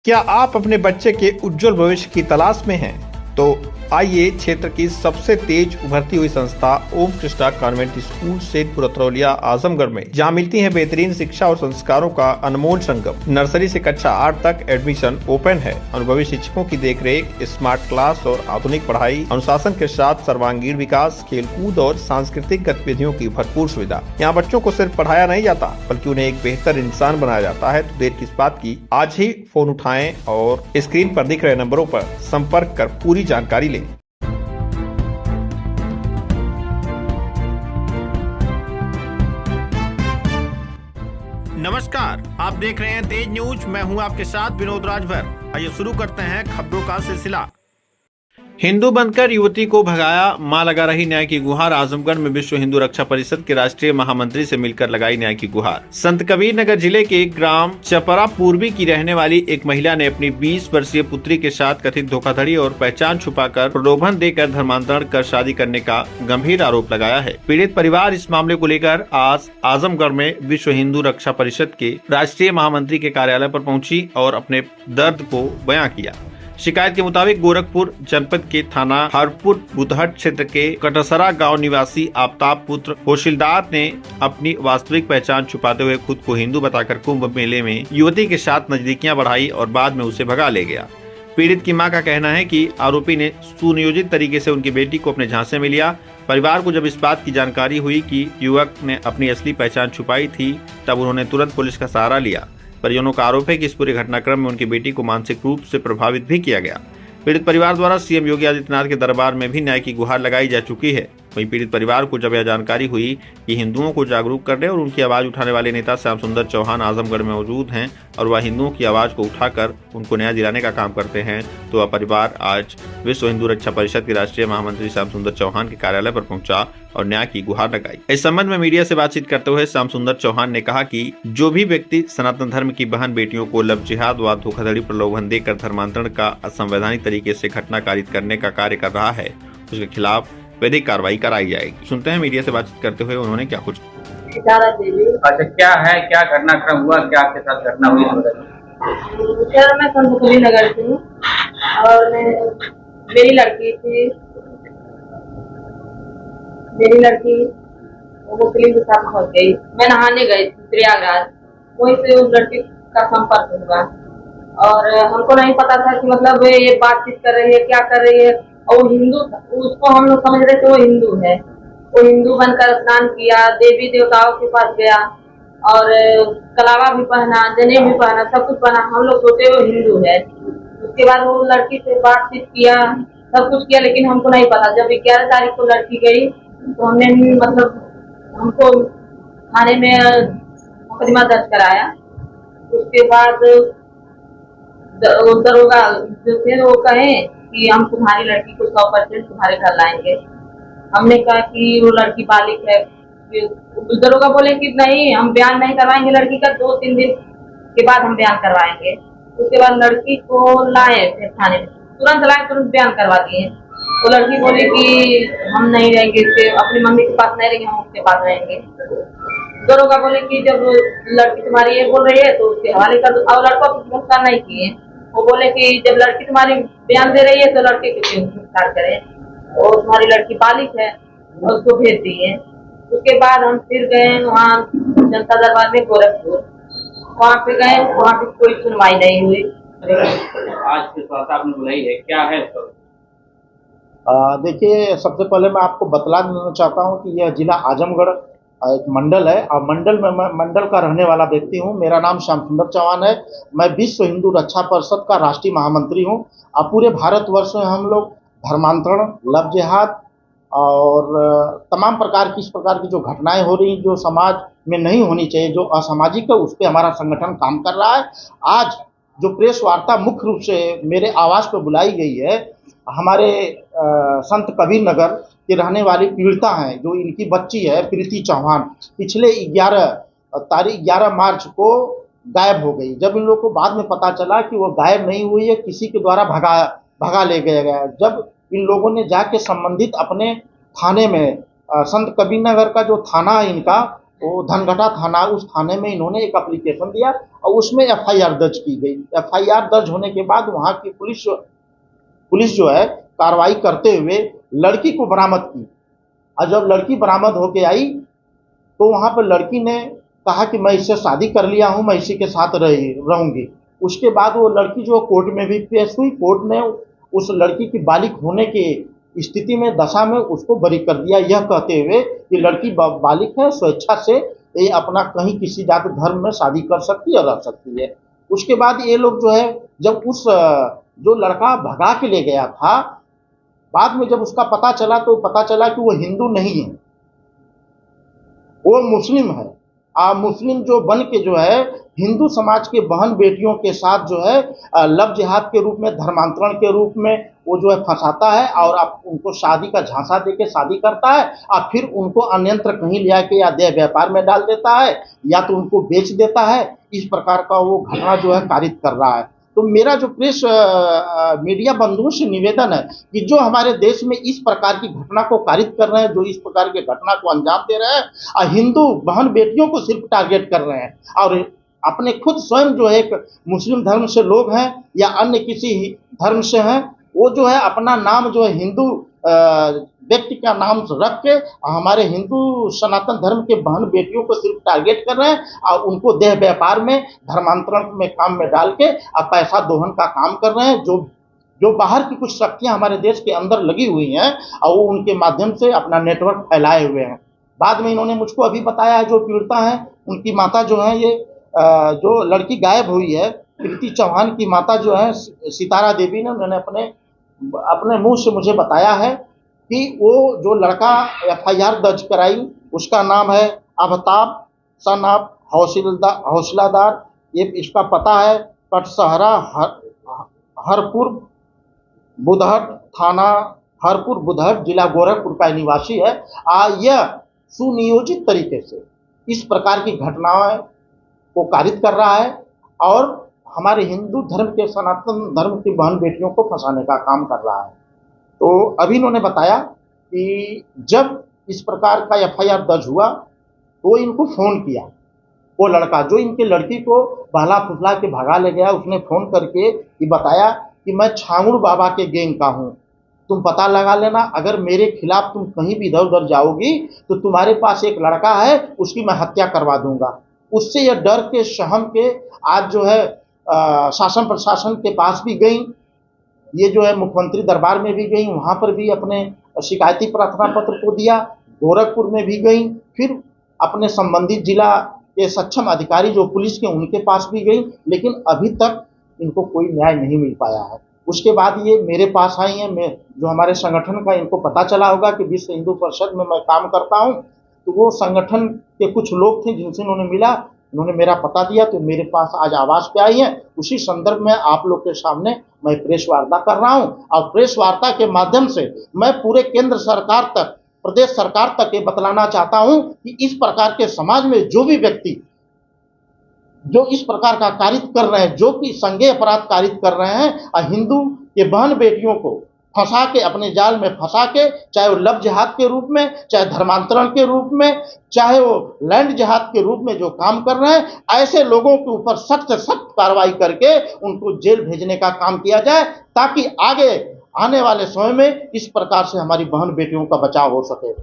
क्या आप अपने बच्चे के उज्जवल भविष्य की तलाश में हैं? तो आइए क्षेत्र की सबसे तेज उभरती हुई संस्था ओम कृष्णा कॉन्वेंट स्कूल सेठपुर अतरौलिया आजमगढ़ में, जहां मिलती है बेहतरीन शिक्षा और संस्कारों का अनमोल संगम। नर्सरी से कक्षा 8 तक एडमिशन ओपन है। अनुभवी शिक्षकों की देखरेख, स्मार्ट क्लास और आधुनिक पढ़ाई, अनुशासन के साथ सर्वांगीण विकास, खेलकूद और सांस्कृतिक गतिविधियों की भरपूर सुविधा। यहाँ बच्चों को सिर्फ पढ़ाया नहीं जाता बल्कि उन्हें एक बेहतर इंसान बनाया जाता है। तो देर किस बात की, आज ही फोन उठाएं और स्क्रीन पर दिख रहे नंबरों पर संपर्क कर पूरी जानकारी लें। नमस्कार, आप देख रहे हैं तेज न्यूज। मैं हूं आपके साथ विनोद राजभर। आइए शुरू करते हैं खबरों का सिलसिला। हिंदू बनकर युवती को भगाया, मां लगा रही न्याय की गुहार। आजमगढ़ में विश्व हिंदू रक्षा परिषद के राष्ट्रीय महामंत्री से मिलकर लगाई न्याय की गुहार। संत कबीर नगर जिले के ग्राम चपरा पूर्वी की रहने वाली एक महिला ने अपनी 20 वर्षीय पुत्री के साथ कथित धोखाधड़ी और पहचान छुपाकर प्रलोभन देकर धर्मांतरण कर शादी करने का गंभीर आरोप लगाया है। पीड़ित परिवार इस मामले को लेकर आज आजमगढ़ में विश्व हिंदू रक्षा परिषद के राष्ट्रीय महामंत्री के कार्यालय पर पहुंची और अपने दर्द को बयां किया। शिकायत के मुताबिक गोरखपुर जनपद के थाना हरपुर बुधहट क्षेत्र के कटसरा गांव निवासी आफ्ताब पुत्र होशिलदार ने अपनी वास्तविक पहचान छुपाते हुए खुद को हिंदू बताकर कुंभ मेले में युवती के साथ नजदीकियां बढ़ाई और बाद में उसे भगा ले गया। पीड़ित की मां का कहना है कि आरोपी ने सुनियोजित तरीके से उनकी बेटी को अपने झांसे में लिया। परिवार को जब इस बात की जानकारी हुई कि युवक ने अपनी असली पहचान छुपाई थी, तब उन्होंने तुरंत पुलिस का सहारा लिया। परिजनों का आरोप है कि इस पूरे घटनाक्रम में उनकी बेटी को मानसिक रूप से प्रभावित भी किया गया। पीड़ित परिवार द्वारा सीएम योगी आदित्यनाथ के दरबार में भी न्याय की गुहार लगाई जा चुकी है। वहीं पीड़ित परिवार को जब यह जानकारी हुई कि हिंदुओं को जागरूक करने और उनकी आवाज उठाने वाले नेता श्याम सुंदर चौहान आजमगढ़ में मौजूद हैं और वह हिंदुओं की आवाज को उठाकर उनको न्याय दिलाने का काम करते हैं, तो वह परिवार आज विश्व हिंदू रक्षा परिषद के राष्ट्रीय महामंत्री श्याम सुंदर चौहान के कार्यालय पर पहुंचा और न्याय की गुहार लगाई। इस संबंध में मीडिया से बातचीत करते हुए श्याम सुंदर चौहान ने कहा कि जो भी व्यक्ति सनातन धर्म की बहन बेटियों को लव जिहाद व धोखाधड़ी प्रलोभन देकर धर्मांतरण का असंवैधानिक तरीके से घटना कारित करने का कार्य कर रहा है, उसके खिलाफ वैधिक कार्रवाई कराई जाएगी। सुनते हैं मीडिया से बातचीत करते हुए उन्होंने क्या कुछ। अच्छा, क्या है, क्या घटनाक्रम हुआ, क्या आपके साथ घटना हुई? सर, मैं संत कबीर नगर से हूँ और मेरी लड़की वो मुस्लिम के साथ फंस गई। मैं नहाने गई थी प्रयागराज, वहीं से उस लड़की का संपर्क हुआ और हमको नहीं पता था कि मतलब ये बातचीत कर रही है, क्या कर रही है। और वो हिंदू, उसको हम लोग समझ रहे थे वो हिंदू है। वो हिंदू बनकर स्नान किया, देवी देवताओं के पास गया और कलावा भी पहना, जनेऊ भी पहना, सब कुछ पहना। हम लोग सोचे वो हिंदू है। उसके बाद वो लड़की से बातचीत किया, सब कुछ किया, लेकिन हमको नहीं पता। जब 11 तारीख को लड़की गई तो हमने हमको थाने में मुकदमा दर्ज कराया। उसके बाद दरोगा जो थे वो कहे कि हम तुम्हारी लड़की को 100% तुम्हारे घर लाएंगे। हमने कहा कि वो लड़की बालिग है। दरोगा बोले कि नहीं, हम बयान नहीं करवाएंगे लड़की का, 2-3 दिन के बाद हम बयान करवाएंगे। उसके बाद लड़की को लाए फिर थाने में, तुरंत लाए, तुरंत बयान करवा दिए। तो लड़की बोली कि हम नहीं रहेंगे, अपनी मम्मी के पास नहीं रहेंगे, हम उसके पास रहेंगे। दरोगा बोले कि जब लड़की तुम्हारी ये बोल रही है तो उसके हवाले कर दो। और लड़का कुछ गिरफ्तार नहीं किए। वो बोले कि जब लड़की तुम्हारी बयान दे रही है तो लड़के को क्यों गिरफ्तार करें, और तुम्हारी लड़की बालिग है और उसको भेज दिए। उसके बाद हम फिर गए वहाँ जनता दरबार में गोरखपुर, वहाँ पे गए, वहाँ पे कोई सुनवाई नहीं हुई। आज फिर आपने बुलाई है, क्या है? देखिए, सबसे पहले मैं आपको बतला देना चाहता हूँ कि यह जिला आजमगढ़ एक मंडल है और मंडल में मैं मंडल का रहने वाला व्यक्ति हूँ। मेरा नाम श्याम सुंदर चौहान है। मैं विश्व हिंदू रक्षा परिषद का राष्ट्रीय महामंत्री हूँ। अब पूरे भारतवर्ष में हम लोग धर्मांतरण, लव जिहाद और तमाम प्रकार की इस प्रकार की जो घटनाएं हो रही, जो समाज में नहीं होनी चाहिए, जो असामाजिक है, उस पर हमारा संगठन काम कर रहा है। आज जो प्रेस वार्ता मुख्य रूप से मेरे आवास पर बुलाई गई है, हमारे संत कबीर नगर की रहने वाली पीड़िता हैं, जो इनकी बच्ची है प्रीति चौहान, पिछले 11 मार्च को गायब हो गई। जब इन लोगों को बाद में पता चला कि वो गायब नहीं हुई है, किसी के द्वारा भगा ले गया गया। जब इन लोगों ने जाके संबंधित अपने थाने में, संत कबीर नगर का जो थाना है इनका, वो धनघटा थाना, उस थाने में इन्होंने एक एप्लीकेशन दिया और उसमें एफआईआर दर्ज की गई। एफआईआर दर्ज होने के बाद वहाँ की पुलिस जो है कार्रवाई करते हुए लड़की को बरामद की। और जब लड़की बरामद होके आई तो वहाँ पर लड़की ने कहा कि मैं इससे शादी कर लिया हूँ, मैं इसी के साथ रहूंगी। उसके बाद वो लड़की जो कोर्ट में भी पेश हुई, कोर्ट ने उस लड़की की बालिग होने की स्थिति में, दशा में उसको बरी कर दिया, यह कहते हुए कि लड़की बालिग है, स्वेच्छा से ये अपना कहीं किसी जाति धर्म में शादी कर सकती है, रह सकती है। उसके बाद ये लोग जो है, जब उस जो लड़का भगा के ले गया था, बाद में जब उसका पता चला तो पता चला कि वो हिंदू नहीं है, वो मुस्लिम है। मुस्लिम जो बन के जो है हिंदू समाज के बहन बेटियों के साथ जो है लव जिहाद के रूप में, धर्मांतरण के रूप में वो जो है फंसाता है और आप उनको शादी का झांसा देके शादी करता है और फिर उनको अन्यंत्र कहीं ले आके या देह व्यापार में डाल देता है या तो उनको बेच देता है। इस प्रकार का वो घटना जो है कारित कर रहा है। तो मेरा जो प्रेस मीडिया बंधुओं से निवेदन है कि जो हमारे देश में इस प्रकार की घटना को कारित कर रहे हैं, जो इस प्रकार की घटना को अंजाम दे रहे हैं और हिंदू बहन बेटियों को सिर्फ टारगेट कर रहे हैं और अपने खुद स्वयं जो एक मुस्लिम धर्म से लोग हैं या अन्य किसी धर्म से हैं, वो जो है अपना नाम जो है हिंदू व्यक्ति का नाम रख के हमारे हिंदू सनातन धर्म के बहन बेटियों को सिर्फ टारगेट कर रहे हैं और उनको देह व्यापार में, धर्मांतरण में काम में डाल के पैसा दोहन का काम कर रहे हैं। जो बाहर की कुछ शक्तियां हमारे देश के अंदर लगी हुई हैं और वो उनके माध्यम से अपना नेटवर्क फैलाए हुए हैं। बाद में इन्होंने मुझको अभी बताया है, जो पीड़िता है उनकी माता जो है, ये जो लड़की गायब हुई है, प्रीति चौहान की माता जो है सितारा देवी ने, उन्होंने अपने मुंह से मुझे बताया है कि वो जो लड़का एफआईआर दर्ज कराई उसका नाम है अमिताभ सन ऑफ हौसलादार। ये इसका पता है कटसहरा हरपुर बुधहट थाना, हरपुर बुधहट जिला गोरखपुर का निवासी है। यह सुनियोजित तरीके से इस प्रकार की घटनाएं को कारित कर रहा है और हमारे हिंदू धर्म के, सनातन धर्म की बहन बेटियों को फंसाने का काम कर रहा है। तो अभी इन्होंने बताया कि जब इस प्रकार का एफआईआर दर्ज हुआ तो इनको फोन किया, वो लड़का जो इनके लड़की को बहला फुसला के भगा ले गया, उसने फोन करके ये बताया कि मैं छांगुड़ बाबा के गैंग का हूँ, तुम पता लगा लेना, अगर मेरे खिलाफ तुम कहीं भी इधर उधर जाओगी तो तुम्हारे पास एक लड़का है, उसकी मैं हत्या करवा दूंगा। उससे यह डर के सहम के आज जो है शासन प्रशासन के पास भी गई, ये जो है मुख्यमंत्री दरबार में भी गई, वहाँ पर भी अपने शिकायती प्रार्थना पत्र को दिया, गोरखपुर में भी गई, फिर अपने संबंधित जिला के सक्षम अधिकारी जो पुलिस के उनके पास भी गई, लेकिन अभी तक इनको कोई न्याय नहीं मिल पाया है। उसके बाद ये मेरे पास आई हैं, मैं जो हमारे संगठन का, इनको पता चला होगा कि विश्व हिंदू परिषद में मैं काम करता हूँ, तो वो संगठन के कुछ लोग थे जिनसे उन्होंने मिला, उन्होंने मेरा पता दिया तो मेरे पास आज आवास पे आई हैं। उसी संदर्भ में आप लोग के सामने मैं प्रेस वार्ता कर रहा हूं और प्रेस वार्ता के माध्यम से मैं पूरे केंद्र सरकार तक, प्रदेश सरकार तक ये बतलाना चाहता हूं कि इस प्रकार के समाज में जो भी व्यक्ति जो इस प्रकार का कारित कर रहे हैं, जो कि संज्ञेय अपराध कारित कर रहे हैं और हिंदू के बहन बेटियों को फंसा के, अपने जाल में फंसा के, चाहे वो लव जिहाद के रूप में, चाहे धर्मांतरण के रूप में, चाहे वो लैंड जिहाद के रूप में जो काम कर रहे हैं, ऐसे लोगों के ऊपर सख्त से सख्त कार्रवाई करके उनको जेल भेजने का काम किया जाए, ताकि आगे आने वाले समय में इस प्रकार से हमारी बहन बेटियों का बचाव हो सके।